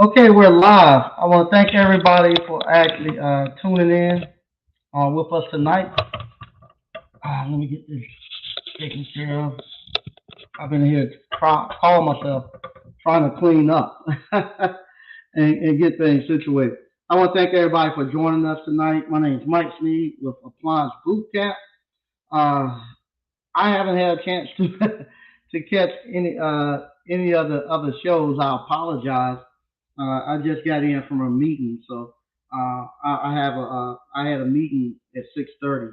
Okay, we're live. I want to thank everybody for actually tuning in with us tonight. Let me get this taken care of. I've been here call myself trying to clean up and get things situated. I want to thank everybody for joining us tonight. My name is Mike Sneed with Appliance Boot Camp. Uh, I haven't had a chance to to catch any other shows. I apologize. I just got in from a meeting, so I had a meeting at 6:30.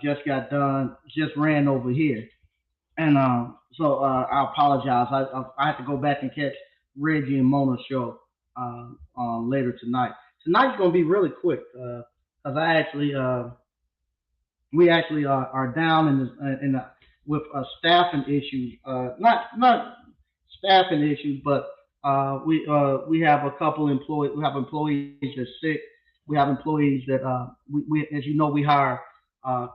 Just got done. Just ran over here, and I apologize. I have to go back and catch Reggie and Mona's show later tonight. Tonight's gonna be really quick because I actually we actually are down in the with staffing issues. Not staffing issues, but we have a couple employees. We have employees that are sick. We have employees that as you know, we hire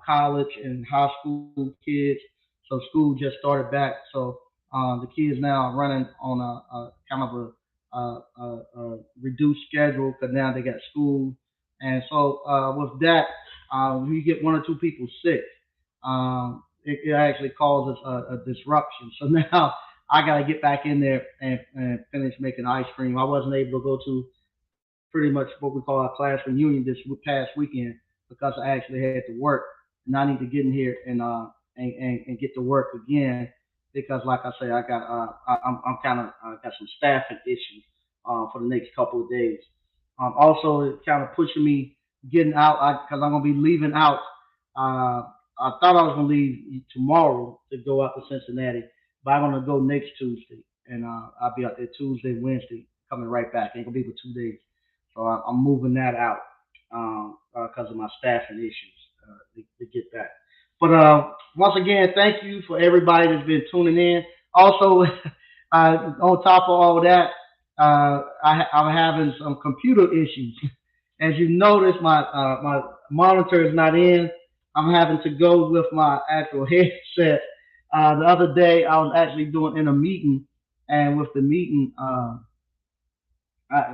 college and high school kids. So school just started back. So the kids now are running on a kind of a reduced schedule because now they got school. And so with that, you get one or two people sick, it actually causes a disruption. So now I got to get back in there and finish making ice cream. I wasn't able to go to pretty much what we call a class reunion this past weekend because I actually had to work, and I need to get in here and get to work again because, like I say, I'm kind of got some staffing issues for the next couple of days. Also, it's kind of pushing me getting out because I'm gonna be leaving out. Uh, I thought I was gonna leave tomorrow to go out to Cincinnati, but I'm gonna go next Tuesday, and I'll be out there Tuesday, Wednesday, coming right back. Ain't gonna be for 2 days, so I'm moving that out because of my staffing issues to get that. But once again, thank you for everybody that's been tuning in. Also, on top of all that, I'm having some computer issues. As you notice, my monitor is not in. I'm having to go with my actual headset. The other day, I was actually doing in a meeting, and with the meeting,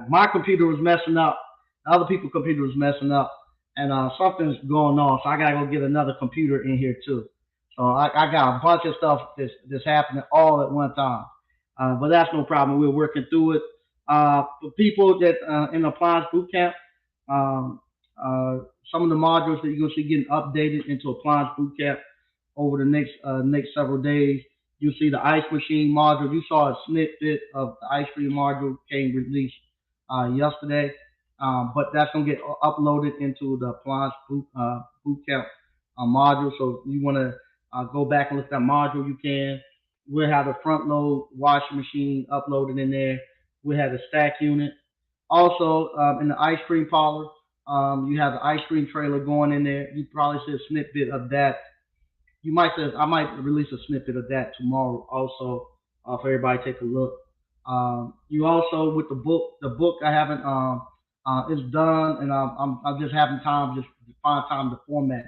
my computer was messing up. Other people's computer was messing up, and something's going on. So I gotta go get another computer in here too. So I got a bunch of stuff that's happening all at one time. But that's no problem. We're working through it. For people that in the appliance boot camp, um, uh, some of the modules that you're gonna see getting updated into appliance boot camp over the next several days. You'll see the ice machine module. You saw a snippet of the ice cream module came released yesterday, but that's gonna get uploaded into the appliance boot camp module. So if you want to go back and look at that module, you can. We'll have the front load washing machine uploaded in there. We have the stack unit. Also, in the ice cream parlor, you have the ice cream trailer going in there. You probably see a snippet of that. You might say I might release a snippet of that tomorrow also for everybody to take a look. You also with the book I haven't it's done, and I'm just having time just to find time to format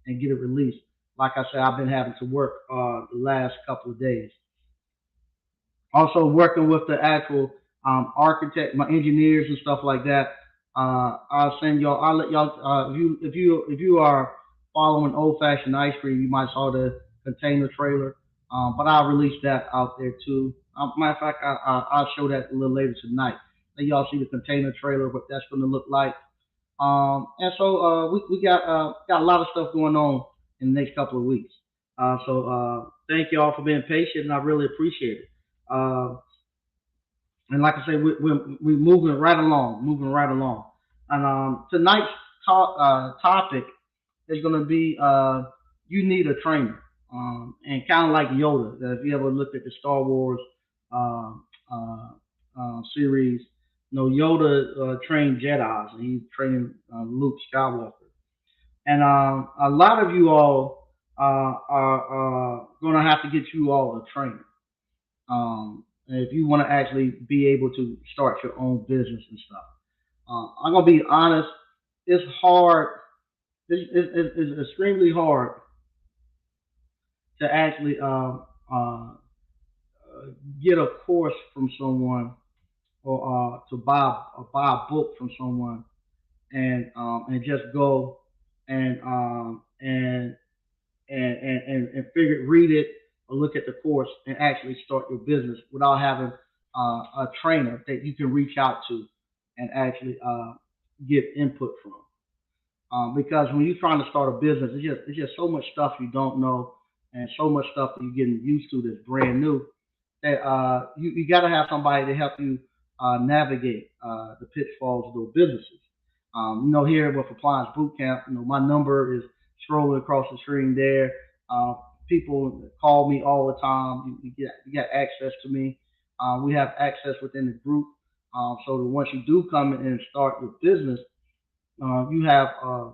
and get it released. Like I said, I've been having to work the last couple of days. Also working with the actual architect, my engineers and stuff like that. I'll send y'all. I'll let y'all. If you are following old fashioned ice cream, you might saw the container trailer. But I'll release that out there too. Matter of fact, I'll show that a little later tonight. Let y'all see the container trailer, what that's going to look like. And so we got a lot of stuff going on in the next couple of weeks. So thank y'all for being patient, and I really appreciate it. Uh, and like I said, we're moving right along. And tonight's topic is going to be you need a trainer, and kind of like Yoda. If you ever looked at the Star Wars uh, uh, series, you know Yoda trained Jedi's, and he's training Luke Skywalker. And a lot of you all are going to have to get you all a trainer if you want to actually be able to start your own business and stuff. I'm gonna be honest, it's hard. It's extremely hard to actually get a course from someone or buy a book from someone and just go and figure read it or look at the course and actually start your business without having a trainer that you can reach out to and actually get input from. Because when you're trying to start a business, it's just so much stuff you don't know and so much stuff that you're getting used to that's brand new that you got to have somebody to help you navigate the pitfalls of those businesses. Here with Appliance Bootcamp, my number is scrolling across the screen there. Uh, People call me all the time. You got access to me. We have access within the group, so that once you do come in and start your business, uh, you have uh,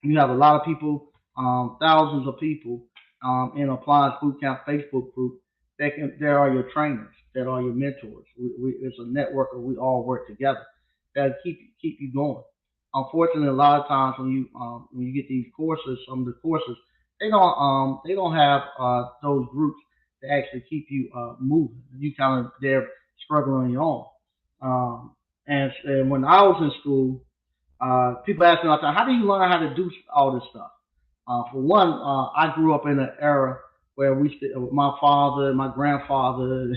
you have a lot of people, thousands of people in Appliance Bootcamp Facebook group. There are your trainers, that are your mentors. It's a network where we all work together that keep you going. Unfortunately, a lot of times when you get these courses, some of the courses they don't have those groups to actually keep you moving. You kind of there struggling on your own. And when I was in school, people ask me all the time, how do you learn how to do all this stuff? For one, I grew up in an era where with my father, my grandfather,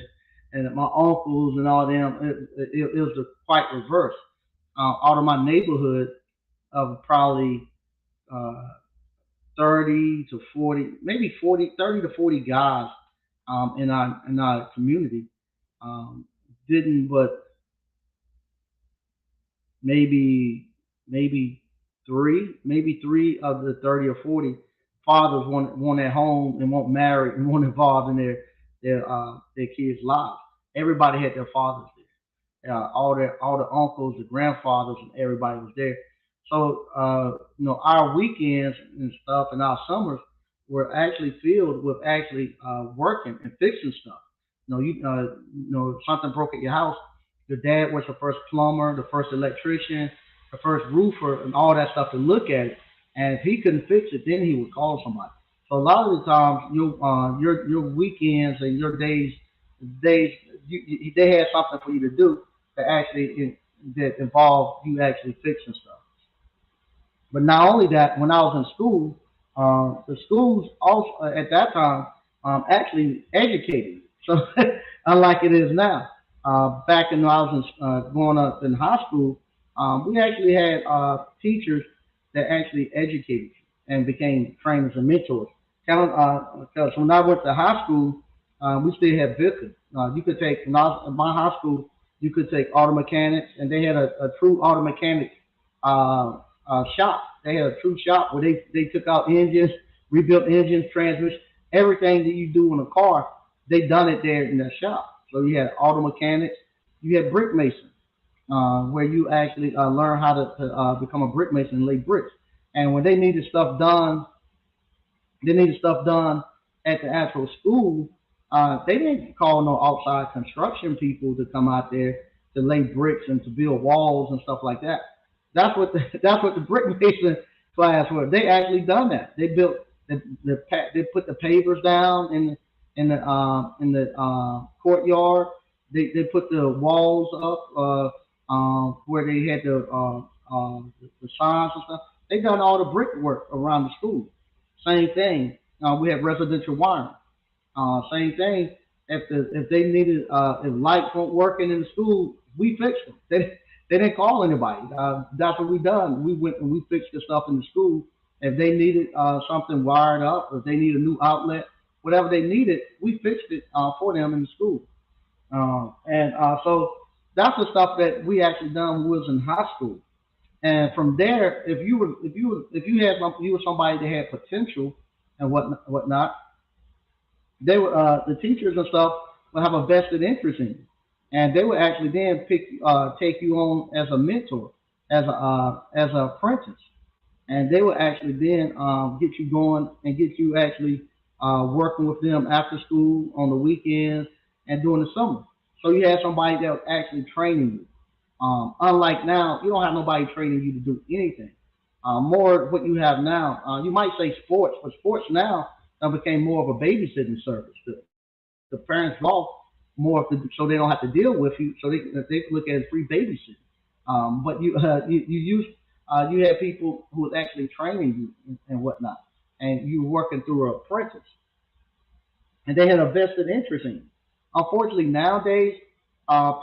and my uncles and all them. It was the quite reverse. Out of my neighborhood of probably uh, 30 to 40, maybe 40, 30 to 40 guys in our community, um, didn't but maybe maybe maybe three of the 30 or 40 fathers want at home and won't marry and won't involved in their kids' lives. Everybody had their fathers there. All the uncles, the grandfathers, and everybody was there. So our weekends and stuff and our summers were actually filled with actually working and fixing stuff. If something broke at your house, your dad was the first plumber, the first electrician, the first roofer, and all that stuff to look at it. And if he couldn't fix it, then he would call somebody. So a lot of the times, your weekends and your days they had something for you to do that that involved you actually fixing stuff. But not only that, when I was in school, the schools also at that time actually educated. So unlike it is now, back when I was growing up in high school, we actually had teachers that actually educated you and became trainers and mentors. Because when I went to high school, we still had business. You could take when I was in my high school, you could take auto mechanics, and they had a true auto mechanic shop. They had a true shop where they took out engines, rebuilt engines, transmission, everything that you do in a car. They done it there in that shop. So you had auto mechanics, you had brick mason, where you actually learn how to become a brick mason and lay bricks. And when they needed stuff done at the actual school. They didn't call no outside construction people to come out there to lay bricks and to build walls and stuff like that. That's what the brick mason class was. They actually done that. They built they put the pavers down in the courtyard. They put the walls up where they had the signs and stuff. They done all the brickwork around the school. Same thing. We have residential wiring. Same thing. If they needed if lights weren't working in the school, we fixed them. They didn't call anybody. That's what we done. We went and we fixed the stuff in the school. If they needed something wired up, if they need a new outlet, whatever they needed, we fixed it for them in the school. And so that's the stuff that we actually done when we was in high school. And from there, if you were somebody that had potential and whatnot, the teachers and stuff would have a vested interest in you, and they would actually then take you on as a mentor, as an apprentice, and they would actually then get you going and get you actually working with them after school on the weekends and during the summer. So you had somebody that was actually training you. Unlike now, you don't have nobody training you to do anything. More what you have now, you might say sports, but sports now became more of a babysitting service. The parents golf. more so they don't have to deal with you, so they can look at it as free babysitting. But you use you had people who was actually training you and whatnot, and you were working through an apprentice, and they had a vested interest in you. Unfortunately, nowadays,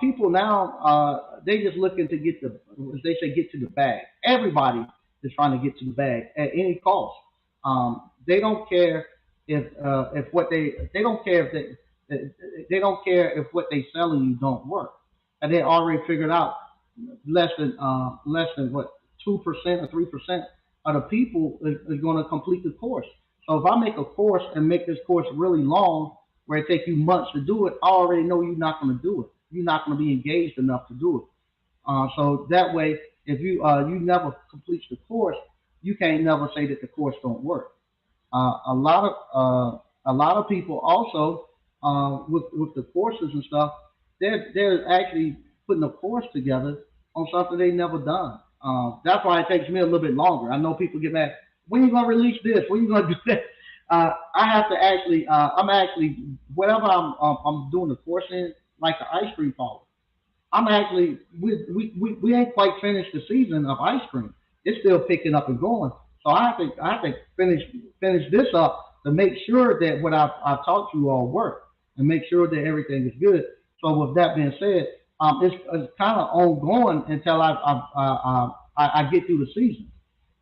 people now they just looking to get the, as they say, get to the bag. Everybody is trying to get to the bag at any cost. They don't care if what they don't care if they don't care if what they selling you don't work, and they already figured out less than what 2% or 3% of the people is going to complete the course. So if I make a course and make this course really long, where it takes you months to do it, I already know you're not going to do it. You're not going to be engaged enough to do it. So that way, if you never complete the course, you can't never say that the course don't work. A lot of people also with the courses and stuff, they're actually putting a course together on something they never done. That's why it takes me a little bit longer. I know people get mad. When are you gonna release this? When are you gonna do that? I have to actually. I'm actually whatever I'm doing the course in, like the ice cream parlor. I'm actually we ain't quite finished the season of ice cream. It's still picking up and going. So I have to finish this up to make sure that what I've taught you all work and make sure that everything is good. So with that being said, it's kind of ongoing until I get through the season.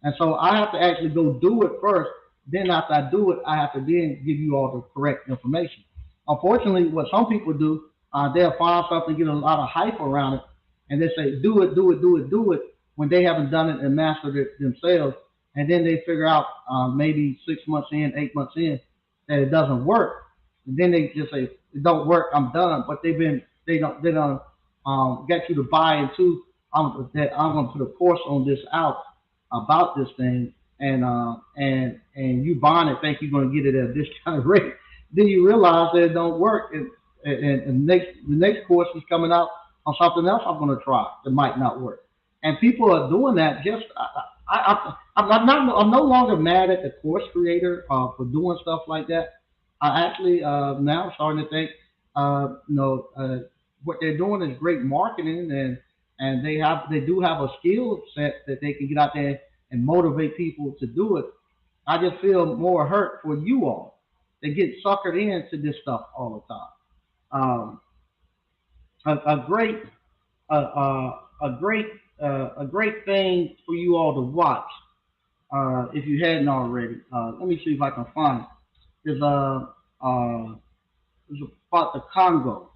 And so I have to actually go do it first. Then after I do it, I have to then give you all the correct information. Unfortunately, what some people do, they'll find something, get a lot of hype around it, and they say, do it, do it, do it, do it, when they haven't done it and mastered it themselves. And then they figure out maybe 6 months in, 8 months in, that it doesn't work. And then they just say, it don't work, I'm done. But they don't get you to buy into that I'm going to put a course on this out about this thing, and you buying it, think you're going to get it at a discounted rate. Then you realize that it don't work, and the next course is coming out on something else I'm going to try that might not work. And people are doing that. Just I'm no longer mad at the course creator for doing stuff like that. I actually now starting to think, what they're doing is great marketing, and they do have a skill set that they can get out there and motivate people to do it. I just feel more hurt for you all. They get suckered into this stuff all the time. A great a great a great thing for you all to watch if you hadn't already. Let me see if I can find it. Is about the Congo.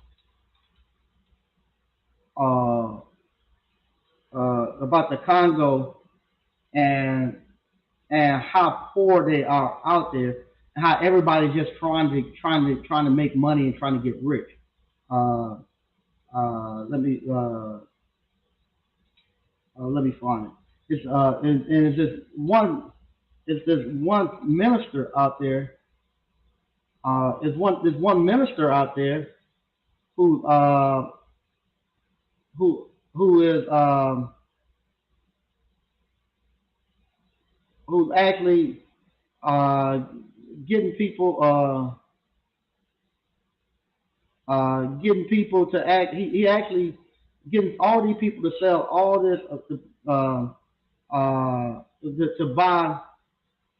Uh, about the Congo and how poor they are out there, and how everybody's just trying to make money and trying to get rich. Uh, let me let me find it. And it's this one minister out there. There's one minister out there who who is who's actually uh, getting people getting people to act. He actually getting all these people to sell all this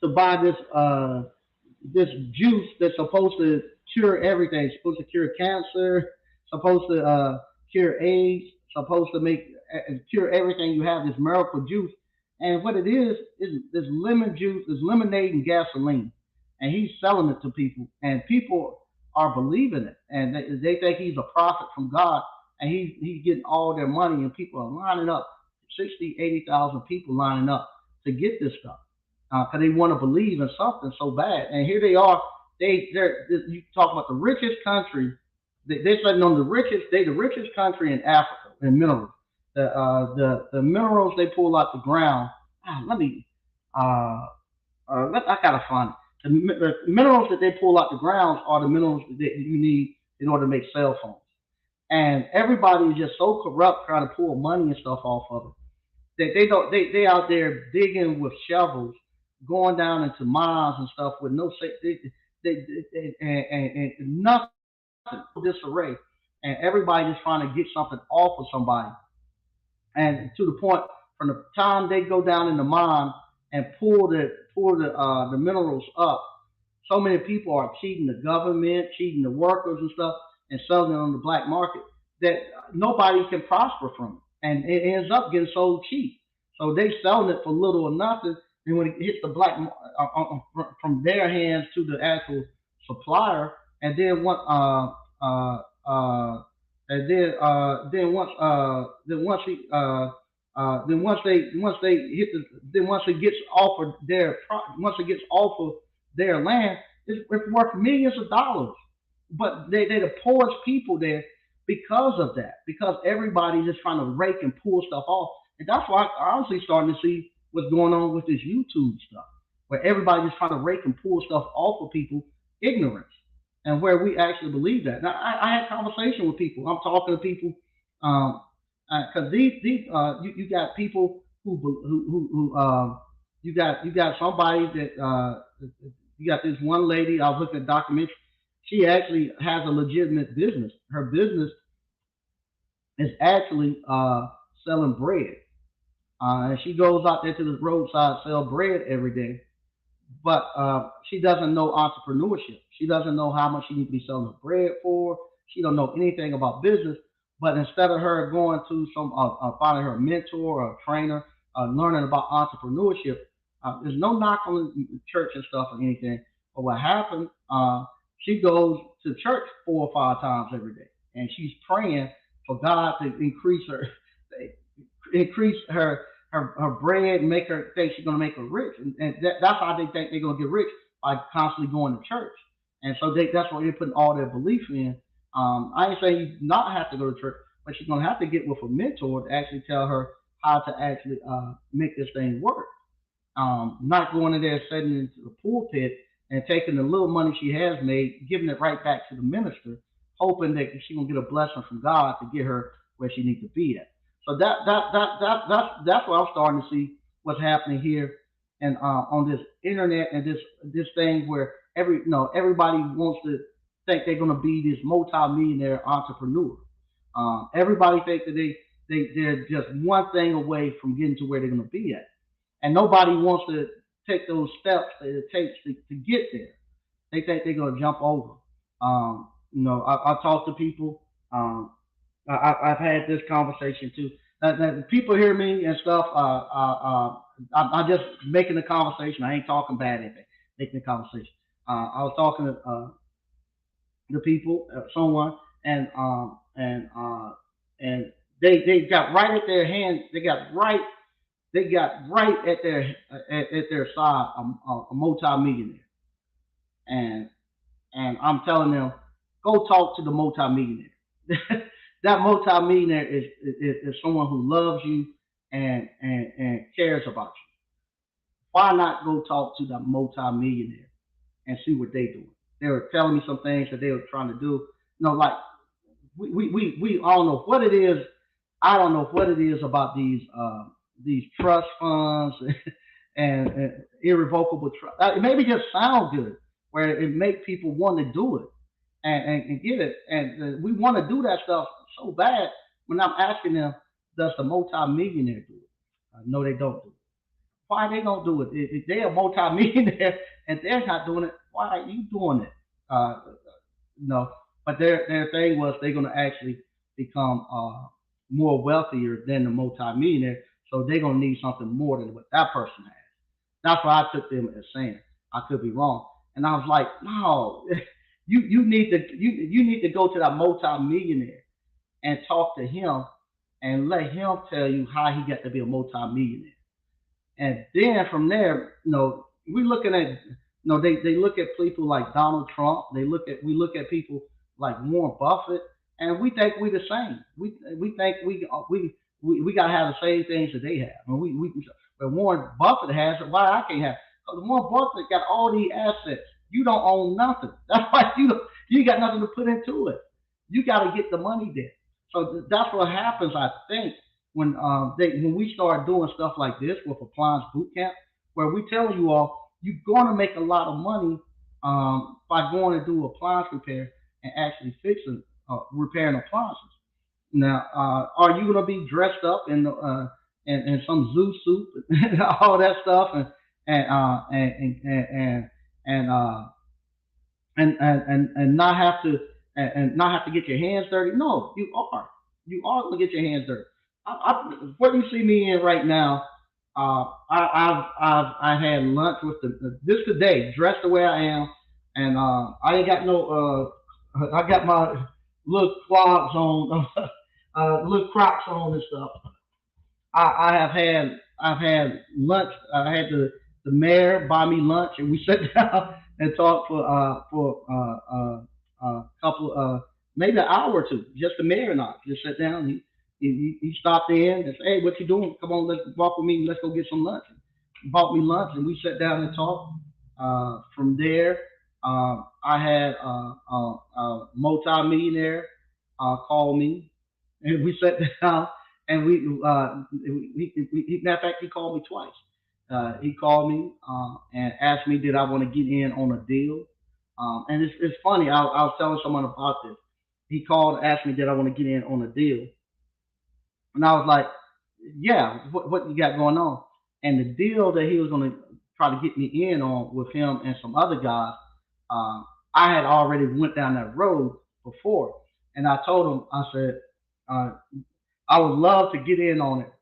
to buy this juice that's supposed to cure everything. It's supposed to cure cancer, supposed to cure AIDS, supposed to make cure everything you have. This miracle juice, and what it is this lemon juice, is lemonade and gasoline, and he's selling it to people, and people are believing it, and they think he's a prophet from God, and he's getting all their money, and people are lining up, 60, 80,000 people lining up to get this stuff because they want to believe in something so bad. And here they are. You talk about the richest country. They're sitting on the richest. They the richest country in Africa in minerals. The minerals they pull out the ground. Let me. Uh, I gotta find it. The minerals that they pull out the ground are the minerals that you need in order to make cell phones. And everybody is just so corrupt trying to pull money and stuff off of it. They don't they out there digging with shovels, going down into mines and stuff with no they, and nothing disarray. and everybody is trying to get something off of somebody. And to the point, from the time they go down in the mine and pull the minerals up, so many people are cheating the government, cheating the workers and stuff, and selling it on the black market that nobody can prosper from it, and it ends up getting sold cheap. So they selling it for little or nothing, and when it hits the from their hands to the actual supplier, and then what and then once he then once they hit the then once it gets off of once it gets off of their land, it's worth millions of dollars. But they're the poorest people there because of that, because everybody's just trying to rake and pull stuff off. And that's why I honestly starting to see what's going on with this YouTube stuff, where everybody's just trying to rake and pull stuff off of people, ignorance, and where we actually believe that. Now, I had conversation with people. I'm talking to people, because you got people you got somebody that you got this one lady. I was looking at a documentary. She actually has a legitimate business. Her business is actually selling bread, and she goes out there to the roadside sell bread every day. But she doesn't know entrepreneurship. She doesn't know how much she needs to be selling her bread for. She don't know anything about business. But instead of her going to finding her a mentor or a trainer, learning about entrepreneurship, there's no knock on the church and stuff or anything. But what happened? She goes to church 4 or 5 times every day, and she's praying for God to increase her bread and make her think she's going to make her rich. And that's how they think they're going to get rich, by constantly going to church. And so that's what they're putting all their belief in. I ain't saying you not have to go to church, but she's going to have to get with a mentor to actually tell her how to actually make this thing work. Not going in there, sitting into the pulpit and taking the little money she has made, giving it right back to the minister, hoping that she's going to get a blessing from God to get her where she needs to be at. So that's what I'm starting to see what's happening here, and on this internet, and this thing where everybody wants to think they're going to be this multi-millionaire entrepreneur. Everybody thinks that they're just one thing away from getting to where they're going to be at, and nobody wants to take those steps that it takes to get there. They think they're going to jump over. I talk to people. I've had this conversation too. People hear me and stuff. I'm just making the conversation. I ain't talking bad anything. Making the conversation. I was talking to the people, someone, and and they got right at their hand. They got right at their side a multi-millionaire, and I'm telling them, go talk to the multi-millionaire. That multi-millionaire is someone who loves you and cares about you. Why not go talk to the multi-millionaire and see what they doing? They were telling me some things that they were trying to do. Like we I don't know what it is. I don't know what it is about these trust funds and irrevocable trust. It maybe just sound good, where it make people want to do it and get it, and we want to do that stuff so bad. When I'm asking them, does the multi-millionaire do it? No, they don't do it. Why they don't do it? If they're a multi-millionaire and they're not doing it, why are you doing it? No, but their thing was they're going to actually become more wealthier than the multi-millionaire, so they're going to need something more than what that person has. That's what I took them as saying. I could be wrong, and I was like, no, you need to go to that multi-millionaire and talk to him and let him tell you how he got to be a multi-millionaire. And then from there, we looking at, they look at people like Donald Trump. We look at people like Warren Buffett, and we think we the same. We think we gotta have the same things that they have. And but Warren Buffett has it. Why I can't have it? Because Warren Buffett got all these assets. You don't own nothing. That's why you got nothing to put into it. You got to get the money there. So that's what happens, I think, when we start doing stuff like this with Appliance Boot Camp, where we tell you all you're going to make a lot of money by going to do appliance repair and actually fixing repairing appliances. Now, are you gonna be dressed up in some zoo suit and all that stuff and uh, and and and and uh, and not have to and not have to get your hands dirty? No, you are gonna get your hands dirty. What you see me in right now, I had lunch with this today, dressed the way I am, and I ain't got no I got my little clogs on, little Crocs on and stuff. I've had lunch. I had the mayor buy me lunch, and we sat down and talked for a couple maybe an hour or two. Just the mayor and I just sat down. He stopped in and said, "Hey, what you doing? Come on, let's walk with me. Let's go get some lunch." He bought me lunch, and we sat down and talked. From there, I had a multi-millionaire call me, and we sat down and matter of fact, he called me twice. He called me and asked me did I want to get in on a deal. And it's funny. I was telling someone about this. He called and asked me did I want to get in on a deal, and I was like, yeah, what you got going on? And the deal that he was going to try to get me in on with him and some other guys, I had already went down that road before, and I told him, I said, uh, I would love to get in on it,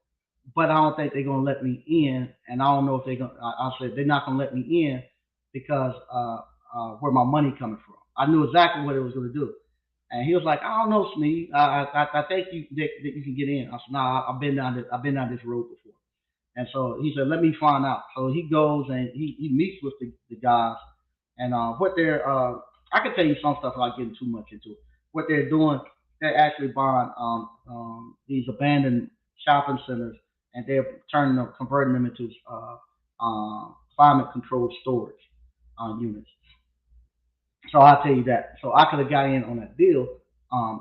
but I don't think they're gonna let me in, and I don't know if they're gonna. I said they're not gonna let me in because where my money coming from. I knew exactly what it was gonna do, and he was like, I don't know, Smee. I think that you can get in. I said, Nah, I've been down this road before. And so he said, let me find out. So he goes and he meets with the guys and what they're I can tell you some stuff without getting too much into it. What they're doing, they're actually buying these abandoned shopping centers and they're converting them into climate controlled storage units. So I'll tell you that. So I could have got in on that deal.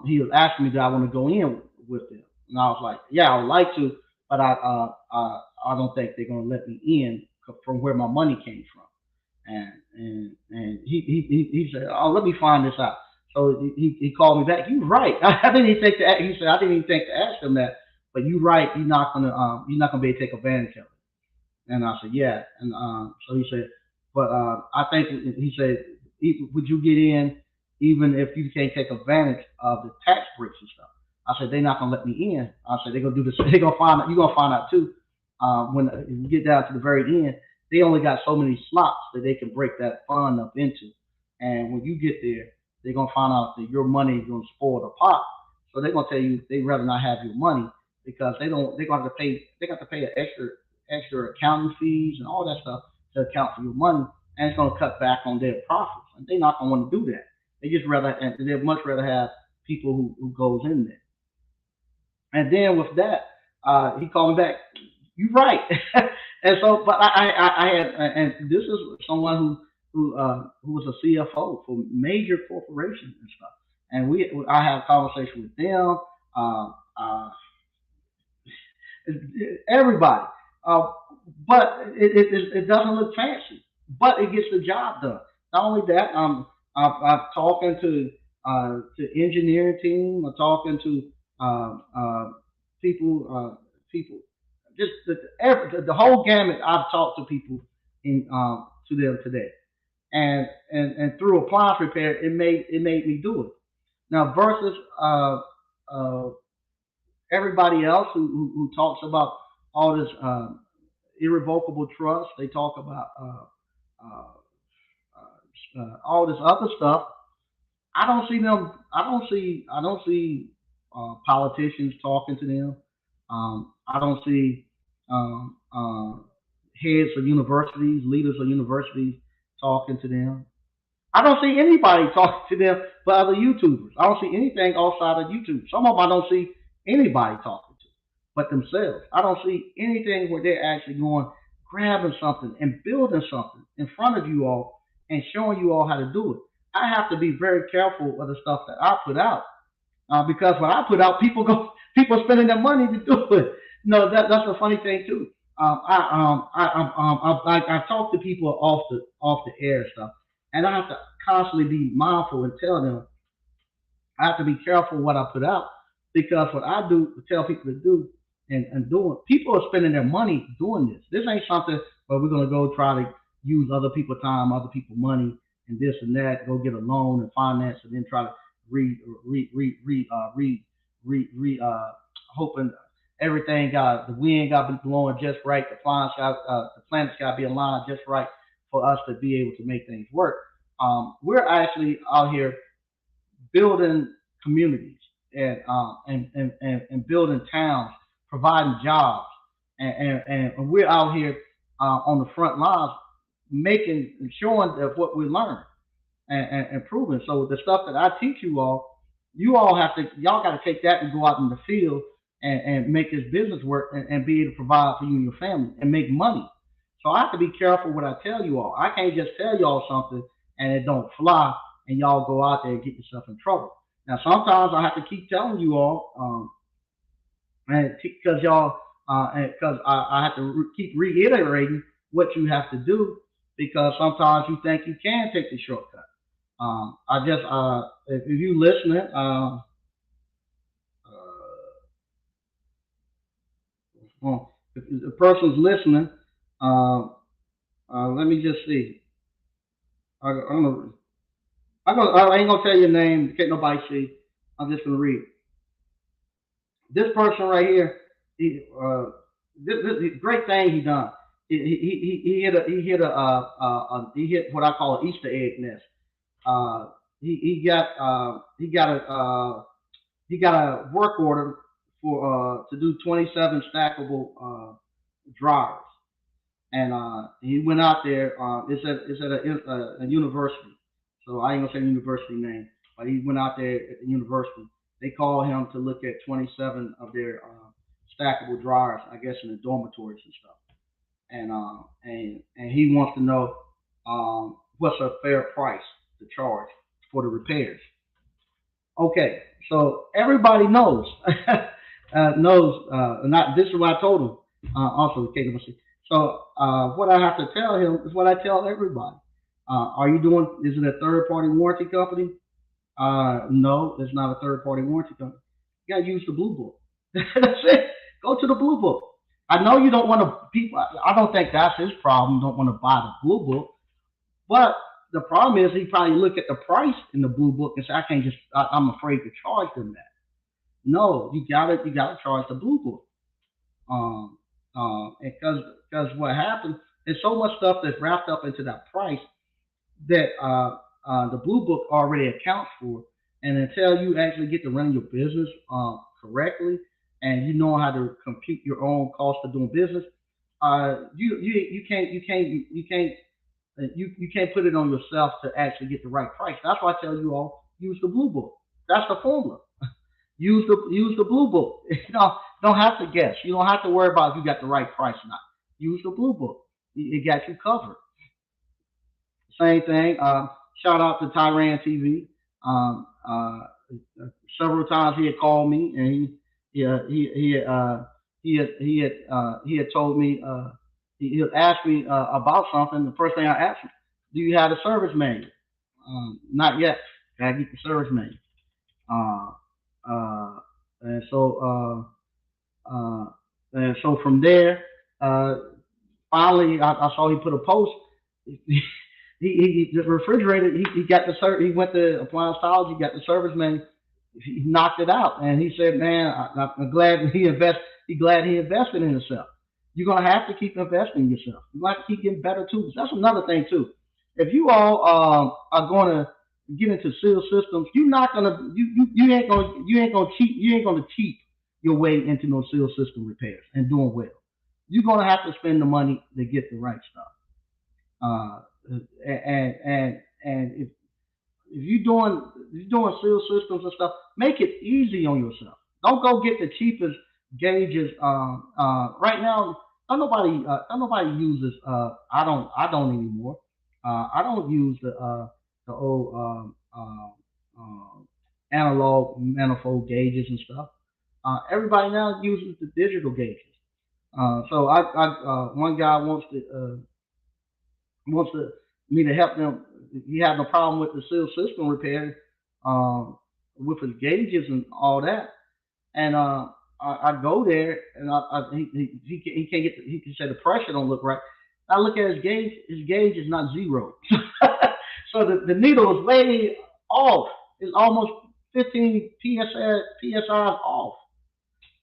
He was asking me, do I want to go in with them? And I was like, yeah, I would like to, but I don't think they're going to let me in from where my money came from. And he said, oh, let me find this out. So he called me back. You're right. I didn't even think to. He said I didn't even think to ask him that. But you're right. You're not gonna be able to take advantage of it. And I said, yeah. And so he said, but I think he said, would you get in even if you can't take advantage of the tax breaks and stuff? I said, they're not gonna let me in. I said, they're gonna do this. They're gonna find out. You're gonna find out too. When you get down to the very end, they only got so many slots that they can break that fund up into. And when you get there, they're gonna find out that your money is gonna spoil the pot. So they're gonna tell you they'd rather not have your money because they don't. They're gonna have to pay. They got to pay an extra accounting fees and all that stuff to account for your money, and it's going to cut back on their profits. And they're not going to want to do that. They just rather, and they'd much rather have people who goes in there. And then with that, he called me back. You're right. And so, but I had, and this is someone who was a CFO for major corporations and stuff. And I have a conversation with them. Uh, uh, everybody. Uh, but it doesn't look fancy, but it gets the job done. Not only that, I'm talking to engineering team. I'm talking to people, people, just the whole gamut. I've talked to people to them today, and through appliance repair, it made me do it. Now versus uh, everybody else who talks about all this irrevocable trust. They talk about all this other stuff. I don't see them. I don't see politicians talking to them. I don't see heads of universities, leaders of universities talking to them. I don't see anybody talking to them but other YouTubers. I don't see anything outside of YouTube. Some of them I don't see anybody talking to but themselves. I don't see anything where they're actually going, grabbing something and building something in front of you all and showing you all how to do it. I have to be very careful of the stuff that I put out because when I put out, people are spending their money to do it. No, that's a funny thing too. I talk to people off the air stuff, and I have to constantly be mindful and tell them I have to be careful what I put out because what I do tell people to do and doing people are spending their money doing this. This ain't something where we're gonna go try to use other people's time, other people's money, and this and that. Go get a loan and finance, and then try to re re re re re hoping everything got the wind got to be blowing just right, the planets got to be aligned just right for us to be able to make things work. We're actually out here building communities and building towns, providing jobs, and we're out here on the front lines, making and showing that what we learn and proving. So the stuff that I teach you all have to y'all got to take that and go out in the field and make this business work and be able to provide for you and your family and make money. So I have to be careful what I tell you all. I can't just tell y'all something and it don't fly and y'all go out there and get yourself in trouble. Now sometimes I have to keep telling you all, and because y'all, because I have to keep reiterating what you have to do because sometimes you think you can take the shortcut. I just, if you listening, well, if the person's listening, uh, let me just see. I'm gonna, I ain't gonna tell you your name. Can't nobody see. I'm just gonna read. This person right here, this great thing he done. He hit what I call an Easter egg nest. Uh, he got a work order for to do 27 stackable drawers, and he went out there. It's at a university, so I ain't gonna say the university name, but he went out there at the university. They called him to look at 27 of their stackable drawers, I guess, in the dormitories and stuff. And he wants to know what's a fair price to charge for the repairs. Okay, so everybody knows Not this is what I told him. Also, Keepe. So what I have to tell him is what I tell everybody. Are you doing? Is it a third party warranty company? No, it's not a third party warranty company. You gotta use the blue book. That's it. Go to the blue book. I know you don't want to. People, I don't think that's his problem. Don't want to buy the blue book. But the problem is he probably look at the price in the blue book and say, I can't just. I'm afraid to charge them that. No, you gotta charge the blue book. Because what happens is so much stuff that's wrapped up into that price that the blue book already accounts for. And until you actually get to run your business correctly and you know how to compute your own cost of doing business, you can't put it on yourself to actually get the right price. That's why I tell you all use the blue book. That's the formula. Use the blue book. You know, don't have to guess. You don't have to worry about if you got the right price or not. Use the blue book. It got you covered. Same thing. Shout out to Tyran TV. Several times he had called me and he had told me he had asked me about something. The first thing I asked him, do you have a service manual? Not yet. Gotta get the service manual. Uh, uh, and so and so from there, uh, finally I saw he put a post. The refrigerator. He got he went to Appliance College. He got the service man. He knocked it out, and he said, "Man, I'm glad he invest. He glad he invested in himself. You're gonna have to keep investing in yourself. You got to keep getting better tools. That's another thing too. If you all are going to get into seal systems, you're not gonna you ain't gonna cheat you ain't gonna cheat your way into no seal system repairs and doing well. You're gonna have to spend the money to get the right stuff. Uh, and if you're doing seal systems and stuff, make it easy on yourself. Don't go get the cheapest gauges. Right now, don't nobody uses. I don't anymore. I don't use the old analog manifold gauges and stuff. Everybody now uses the digital gauges. So one guy wants to me to help them. He had no problem with the seal system repair. Um, with his gauges and all that. And I go there and he can't get he can say the pressure don't look right. I look at his gauge. His gauge is not zero, so the needle is way off. It's almost 15 psi off.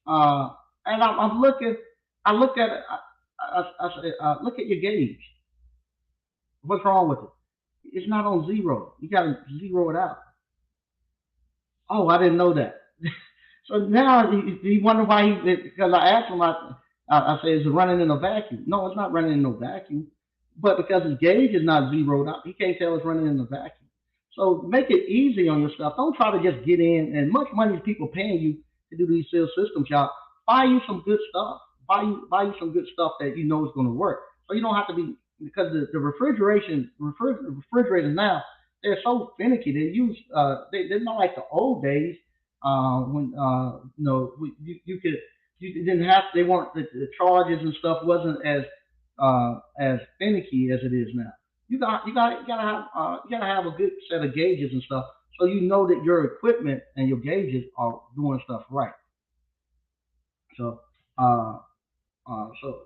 Uh, and I'm looking. I look at it. I say, look at your gauge. What's wrong with it? It's not on zero. You got to zero it out. Oh, I didn't know that. So now he wonder why because I asked him, I say, is it running in a vacuum? No, it's not running in no vacuum. But because his gauge is not zeroed out, he can't tell it's running in a vacuum. So make it easy on yourself. Don't try to just get in. And much money is people paying you to do these sales system jobs. Buy you some good stuff. Buy you some good stuff that you know is going to work. So you don't have to be because the refrigerators now they're so finicky. They're not like the old days when you didn't have they weren't the charges and stuff wasn't as finicky as it is now. You gotta have a good set of gauges and stuff so you know that your equipment and your gauges are doing stuff right. So uh, so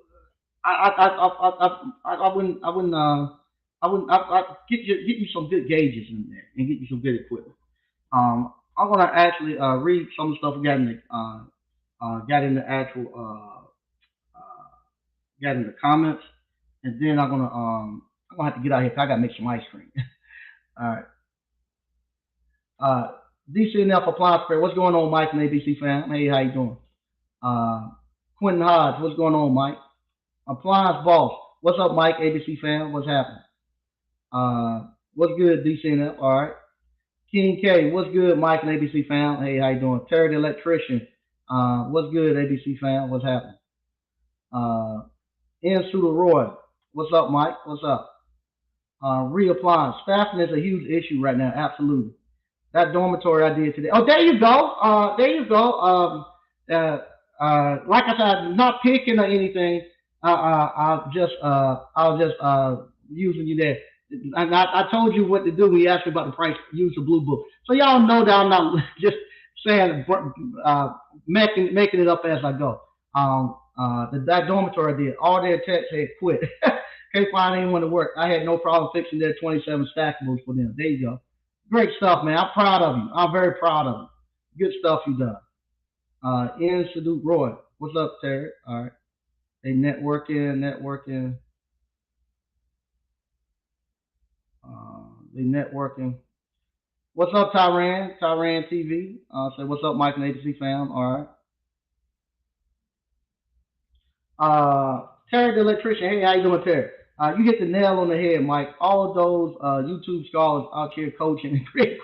I wouldn't get you some good gauges in there and get you some good equipment. I'm gonna actually read some of the stuff we got in the actual got in the comments, and then I'm gonna have to get out here 'cause I gotta make some ice cream. All right. Uh, DCNF Appliance Fair. What's going on, Mike and ABC fam? Hey, how you doing? Uh, Quentin Hodge. What's going on, Mike? Appliance Boss. What's up, Mike? ABC fam. What's happening? What's good, DCNF? All right. King K. What's good, Mike and ABC fam? Hey, how you doing? Terry the Electrician. What's good, ABC fam? What's happening? Uh, N. Suda Roy. What's up, Mike? What's up? Reapplying. Staffing is a huge issue right now. Absolutely. That dormitory I did today. Oh, there you go. There you go. Uh, like I said, not picking or anything. I was just using you there. And I told you what to do when you asked me about the price. Use the blue book. So y'all know that I'm not just saying making it up as I go. That dormitory I did. All their techs had quit. Can't find anyone to work. I had no problem fixing their 27 stackables for them. There you go. Great stuff, man. I'm proud of you. I'm very proud of you. Good stuff you done. Ian Saduk Roy. What's up, Terry? All right. They networking. They networking. What's up, Tyran? Tyran TV. Say what's up, Mike and Agency fam. All right. Terry the electrician. Hey, how you doing, Terry? You hit the nail on the head, Mike. All of those YouTube scholars out here coaching and creating.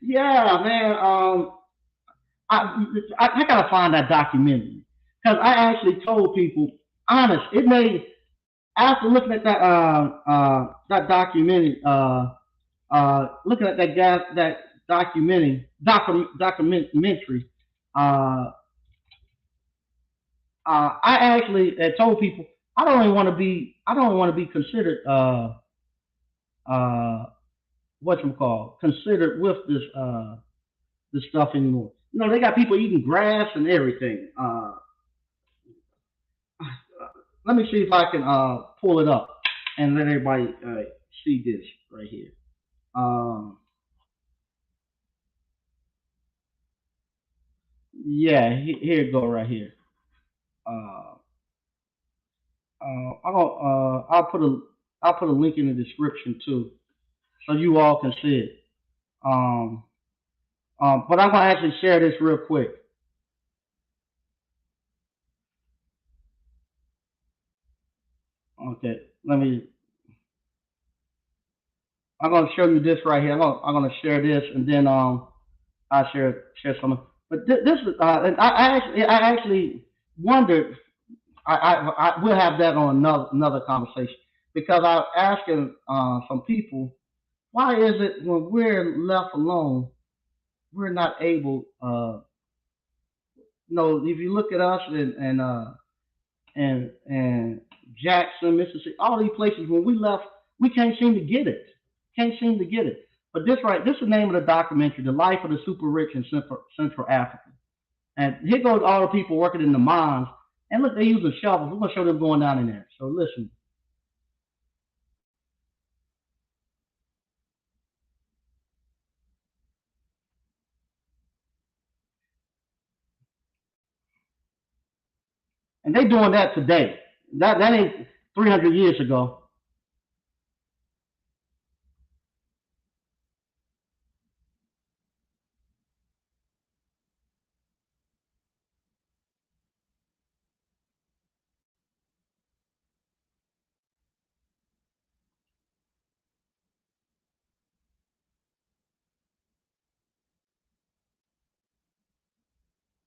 Yeah, man. I gotta find that documentary because I actually told people, honest, it made after looking at that documentary, looking at that documentary, uh, I actually told people I don't want to be considered uh, what you call considered with this stuff anymore. You know, they got people eating grass and everything. Let me see if I can pull it up and let everybody see this right here. Um, yeah, here it go right here. Uh, I'll put a link in the description too, so you all can see it. Um, but I'm gonna actually share this real quick. Okay, let me. I'm gonna show you this right here. I'm gonna share this, and then I share some. But this is and I actually wondered. I will have that on another conversation because I was asking some people why is it when we're left alone we're not able if you look at us and Jackson, Mississippi, all these places when we left we can't seem to get it. Can't seem to get it. But this right, this is the name of the documentary, "The Life of the Super Rich in Central Africa." And here goes all the people working in the mines. And look, they're using shovels. We're gonna show them going down in there. So listen, and they doing that today. That ain't 300 years ago.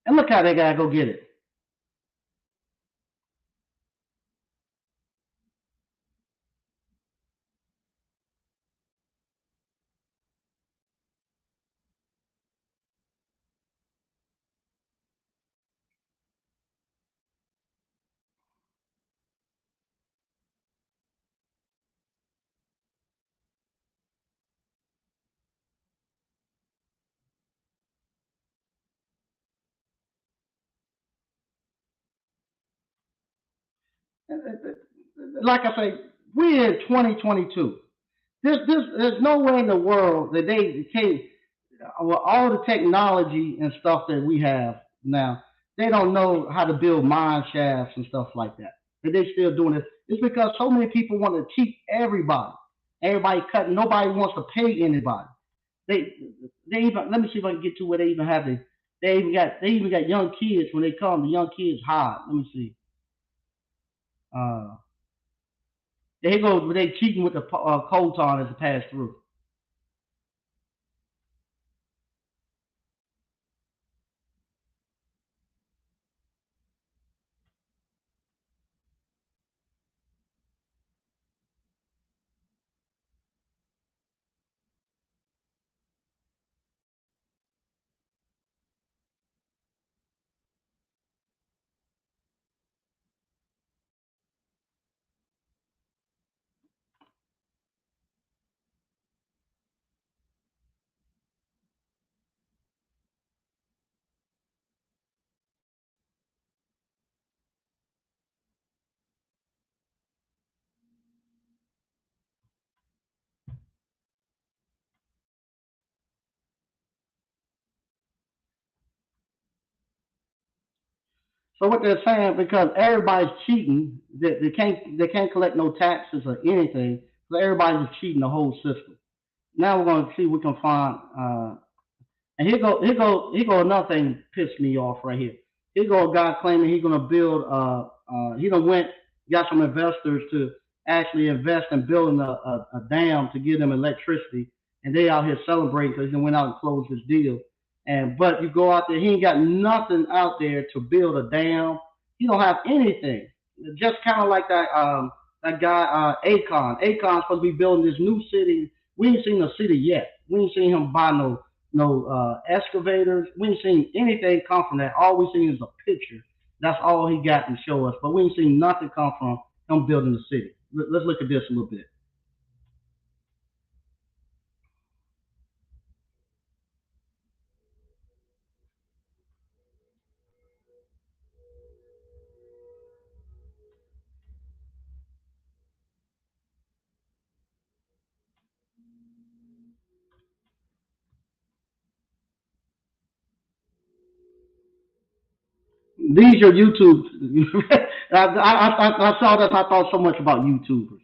And look how they gotta go get it. Like I say, we're in 2022. There's no way in the world that they can't, with all the technology and stuff that we have now, they don't know how to build mine shafts and stuff like that. But they still doing it. It's because so many people want to cheat everybody. Everybody cutting. Nobody wants to pay anybody. They they even, let me see if I can get to where they even have the, they even got young kids when they come. The young kids hide. Let me see. Uh, they go they cheating with the coal tar as it pass through. So what they're saying, because everybody's cheating, they can't collect no taxes or anything. So everybody's just cheating the whole system. Now we're gonna see if we can find. And here go another thing pissed me off right here. Here go a guy claiming he's gonna build. He done went got some investors to actually invest in building a dam to give them electricity, and they out here celebrating because he went out and closed his deal. And but you go out there, he ain't got nothing out there to build a dam. He don't have anything. Just kind of like that guy Akon. Akon's supposed to be building this new city. We ain't seen the city yet. We ain't seen him buy no excavators. We ain't seen anything come from that. All we seen is a picture. That's all he got to show us. But we ain't seen nothing come from him building the city. Let's look at this a little bit. These are YouTube. I saw that. I thought so much about YouTubers.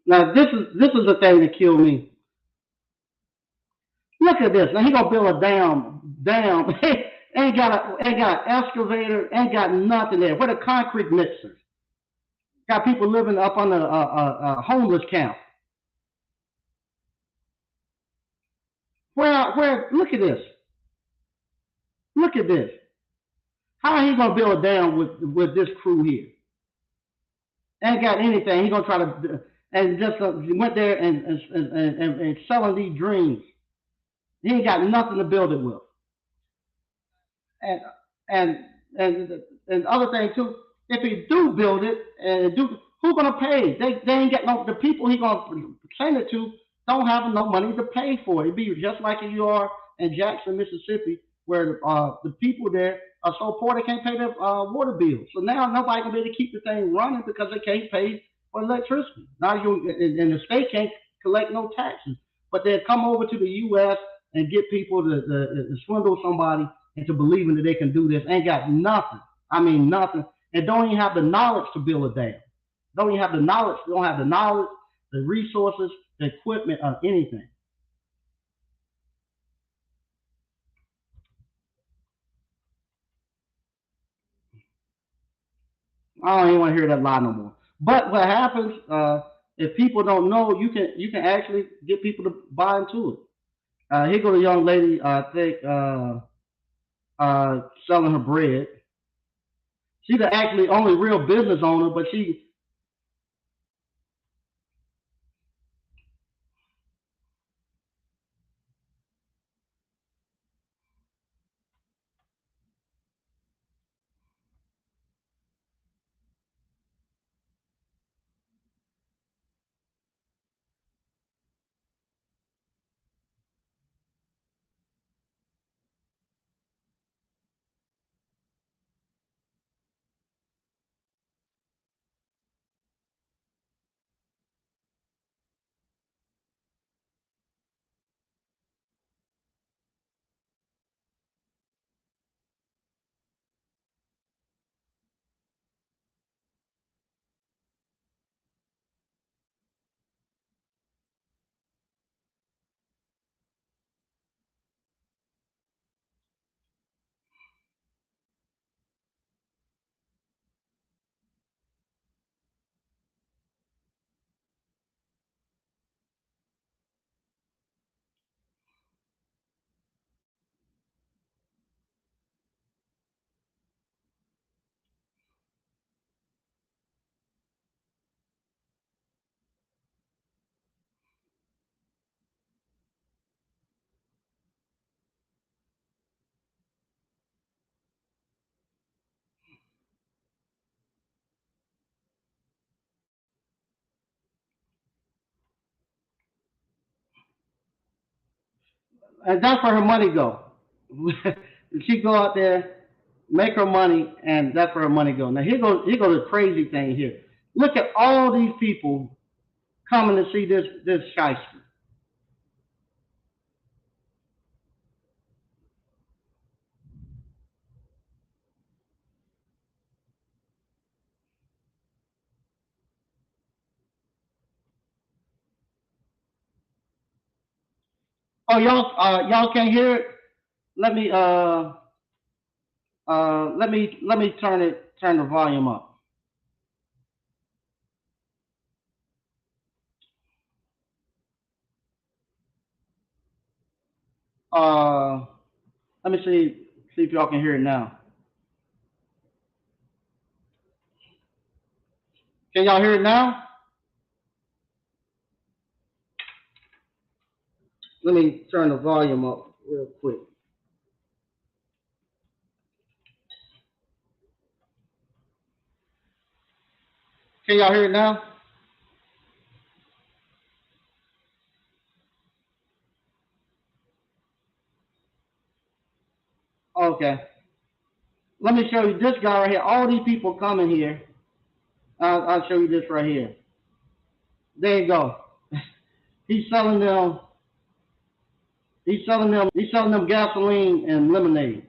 Now this is the thing that killed me. Look at this. Now he gonna build a dam Damn, ain't got an excavator, ain't got nothing there. Where the concrete mixers? Got people living up on a homeless camp. Where? Look at this. Look at this. How he gonna build a dam with this crew here? Ain't got anything. He gonna try to and just went there and selling these dreams. He ain't got nothing to build it with. And and and other thing too. If he do build it and do, who gonna pay? They ain't got no. The people he gonna send it to don't have no money to pay for it. It'd be just like you are in Jackson, Mississippi, where the people there are so poor they can't pay their water bills. So now nobody can be able to keep the thing running because they can't pay for electricity. Now you and the state can't collect no taxes, but they come over to the U.S. and get people to swindle somebody into believing that they can do this. Ain't got nothing. I mean nothing, and don't even have the knowledge to build a dam. Don't even have the knowledge. Don't have the knowledge, the resources, the equipment, or anything. I don't even want to hear that lie no more. But what happens if people don't know? You can actually get people to buy into it. Here goes a young lady. I think selling her bread. She's the actually only real business owner, but she. And that's where her money go. She go out there, make her money, and that's where her money go. Now here goes the crazy thing here. Look at all these people coming to see this shyster. Oh y'all can't hear it. Let me let me turn the volume up. Uh, let me see if y'all can hear it now. Can y'all hear it now? Let me turn the volume up real quick. Can y'all hear it now? Okay. Let me show you this guy right here. All these people coming here. I'll show you this right here. There you go. He's selling them. He's selling them gasoline and lemonade.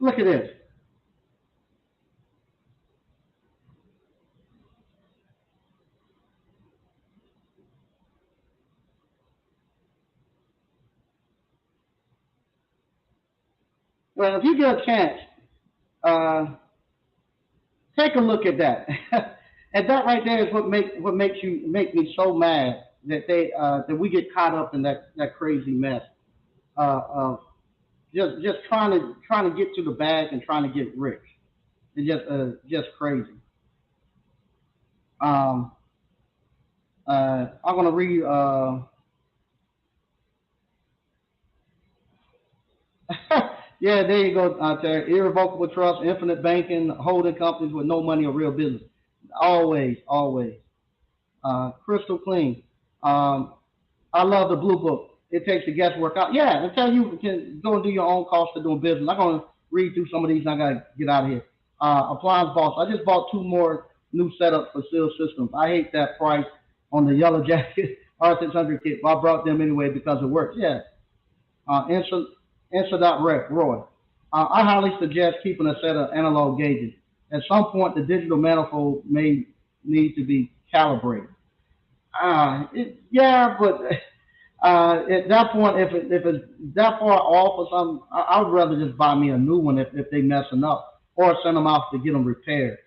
Look at this. Well, if you get a chance, uh, take a look at that. And that right there is what make me so mad that that we get caught up in that crazy mess of just trying to get to the bag and trying to get rich. It's just crazy. Um, I'm gonna read. Yeah, there you go, Terry. Irrevocable trust, infinite banking, holding companies with no money or real business. Always, always. Crystal clean. Um, I love the blue book. It takes the guesswork out. Yeah, until you can go and do your own cost of doing business. I'm going to read through some of these. And I got to get out of here. Appliance boss. I just bought two more new setups for seal systems. I hate that price on the yellow jacket R600 kit, but I brought them anyway because it works. Yeah. Insert, insert.rec, Roy. I highly suggest keeping a set of analog gauges. At some point, the digital manifold may need to be calibrated. Yeah, but at that point, if it's that far off or something, I would rather just buy me a new one if they messing up, or send them out to get them repaired.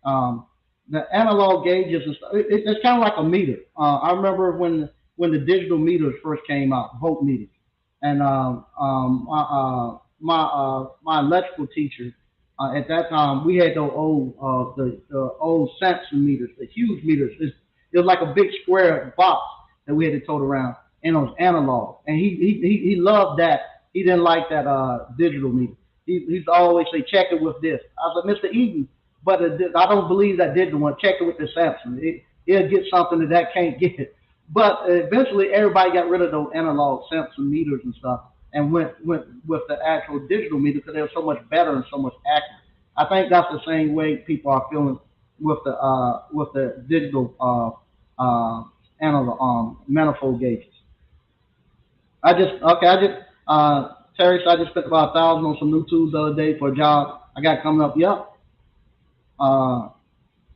Um, the analog gauges and stuff, it's kind of like a meter. I remember when the digital meters first came out, volt meters, and my electrical teacher at that time we had those old the old Samson meters, the huge meters. It was like a big square box that we had to tote around, and it was analog. And he loved that. He didn't like that digital meter. He used to always say, check it with this. I was like, Mr. Eden, but I don't believe that digital one. Check it with the Samsung. It'll get something that can't get. But eventually, everybody got rid of those analog Samsung meters and stuff, and went with the actual digital meter because they were so much better and so much accurate. I think that's the same way people are feeling with the digital analog manifold gauges. I just Terry, so I just spent about 1,000 on some new tools the other day for a job I got coming up. Yep. Uh,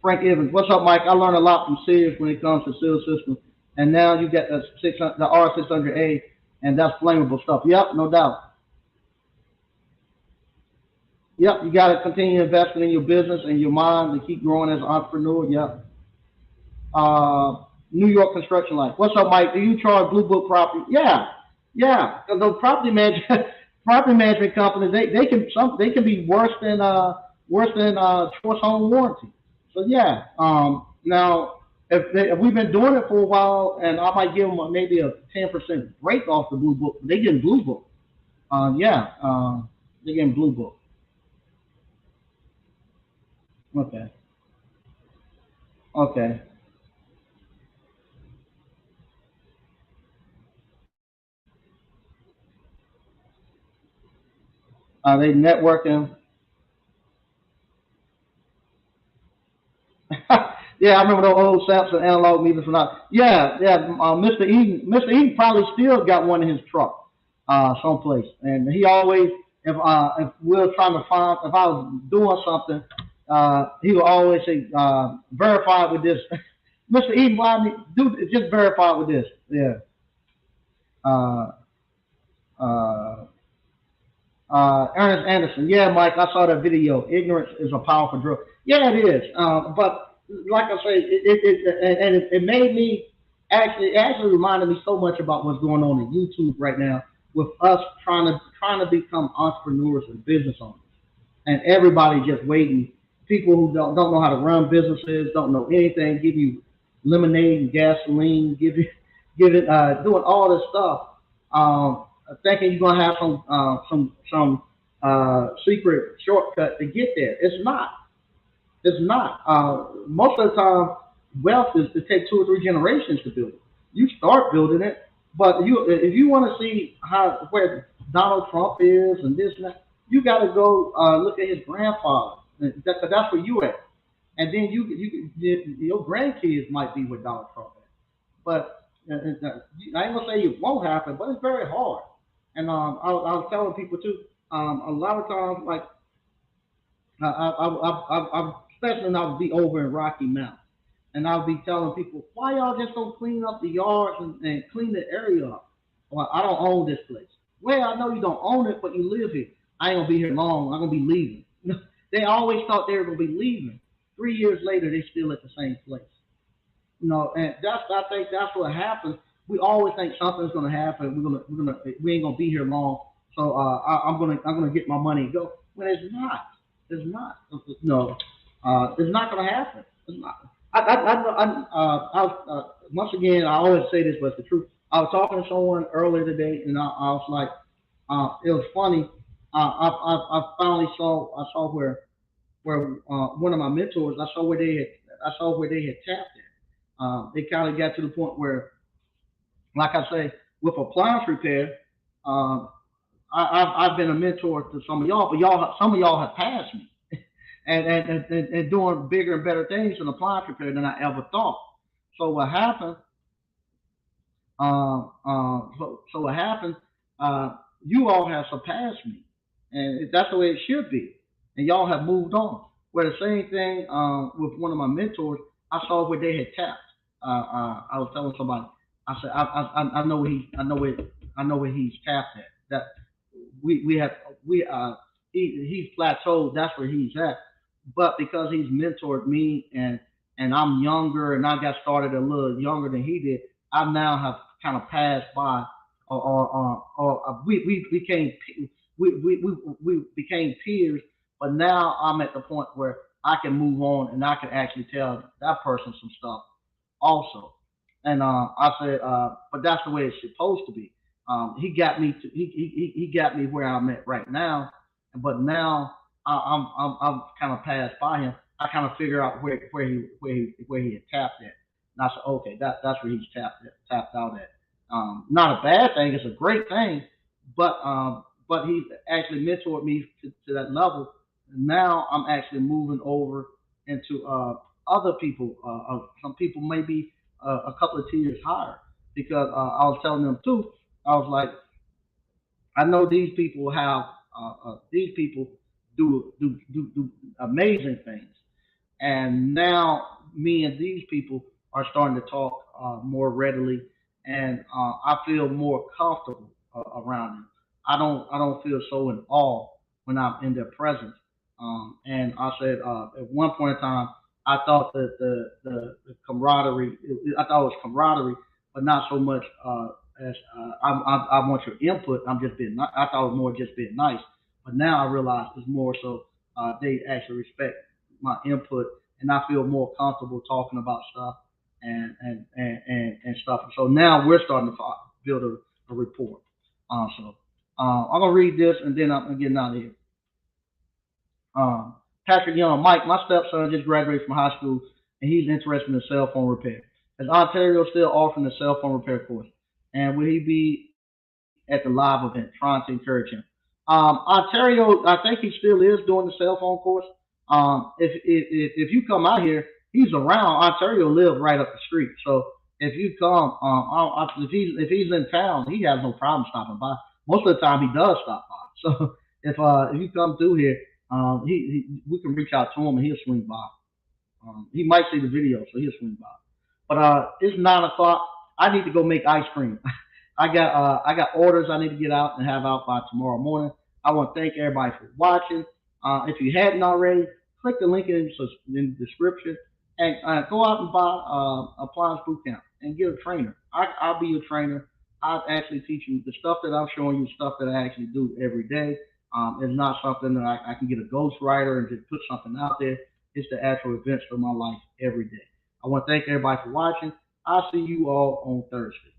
Frank Evans, what's up, Mike? I learned a lot from Sears when it comes to seal systems, and now you get the R600A, and that's flammable stuff. Yep, no doubt. Yep, you got to continue investing in your business and your mind to keep growing as an entrepreneur. Yep. New York Construction Life. What's up, Mike? Do you charge Blue Book property? Yeah, yeah. 'Cause those property management property management companies, they can be worse than Choice Home Warranty. So yeah. Now if we've been doing it for a while, and I might give them maybe a 10% break off the Blue Book, they get Blue Book. Yeah. They get Blue Book. Okay. Okay. They networking. Yeah, I remember those old Samsung analog meters. Not. Yeah, yeah. Mr. Eden probably still got one in his truck, someplace, and he always, if we are trying to find, if I was doing something, he would always say, verify with this. Mr. Eden, why do just verify with this? Yeah. Uh, uh, Ernest Anderson. Yeah, Mike, I saw that video. Ignorance is a powerful drug. Yeah, it is. But like I say, it made me it actually reminded me so much about what's going on in YouTube right now with us trying to become entrepreneurs and business owners, and everybody just waiting. People who don't know how to run businesses, don't know anything, give you lemonade and gasoline, give it doing all this stuff, thinking you're gonna have some secret shortcut to get there. It's not. It's not. Most of the time, wealth is to take 2 or 3 generations to build it. You start building it, but if you want to see how where Donald Trump is and this and that, you got to go look at his grandfather. That's where you at, and then your grandkids might be where Donald Trump is. But I ain't gonna say it won't happen, but it's very hard. And I was telling people too. A lot of times, like I especially when I would be over in Rocky Mount, and I would be telling people, why y'all just don't clean up the yards and clean the area up? Well, I don't own this place. Well, I know you don't own it, but you live here. I ain't gonna be here long. I'm gonna be leaving. They always thought they were gonna be leaving. 3 years later, they still at the same place. And that's I think that's what happens. We always think something's gonna happen. We ain't gonna be here long. So I'm gonna get my money and go. When it's not. It's not. No, it's not gonna happen. It's not. Once again, I always say this, but it's the truth. I was talking to someone earlier today, and I was like, it was funny. I finally saw where one of my mentors, I saw where they had tapped it. They kind of got to the point where, like I say, with appliance repair, um, I've been a mentor to some of y'all, but some of y'all have passed me, and doing bigger and better things in appliance repair than I ever thought. So what happened? So what happened? You all have surpassed me, and that's the way it should be. And y'all have moved on. Where the same thing with one of my mentors, I saw where they had tapped. I was telling somebody, I said, I know where I know where he's tapped at. That we have we he's plateaued. That's where he's at. But because he's mentored me and I'm younger and I got started a little younger than he did, I now have kind of passed by or we became we became peers. But now I'm at the point where I can move on and I can actually tell that person some stuff also. And I said, but that's the way it's supposed to be. He got me to he got me where I'm at right now, but now I'm kind of passed by him. I kind of figure out where he had tapped at, and I said, okay, that's where he's tapped out at. Not a bad thing; it's a great thing, but he actually mentored me to that level. And now I'm actually moving over into other people. Some people maybe a couple of tiers higher because I was telling them too. I was like, I know these people do amazing things, and now me and these people are starting to talk more readily, and I feel more comfortable around them. I don't feel so in awe when I'm in their presence. And I said at one point in time, I thought that the camaraderie, I thought it was camaraderie, but not so much as I want your input. I'm just being. I thought it was more just being nice, but now I realize it's more so they actually respect my input, and I feel more comfortable talking about stuff and stuff. So now we're starting to build a rapport. So I'm gonna read this, and then I'm getting out of here. Patrick Young, Mike, my stepson just graduated from high school, and he's interested in cell phone repair. Is Ontario still offering the cell phone repair course? And will he be at the live event? Trying to encourage him. Ontario, I think he still is doing the cell phone course. If you come out here, he's around. Ontario lives right up the street, so if you come, if he's in town, he has no problem stopping by. Most of the time, he does stop by. So if you come through here, we can reach out to him and he'll swing by. He might see the video, so he'll swing by. But it's 9 o'clock. I need to go make ice cream. I got orders I need to get out and have out by tomorrow morning. I want to thank everybody for watching. If you hadn't already, click the link in the description and go out and buy Appliance Bootcamp and get a trainer. I'll be your trainer. I'll actually teach you the stuff that I'm showing you, stuff that I actually do every day. It's not something that I can get a ghostwriter and just put something out there. It's the actual events of my life every day. I want to thank everybody for watching. I'll see you all on Thursday.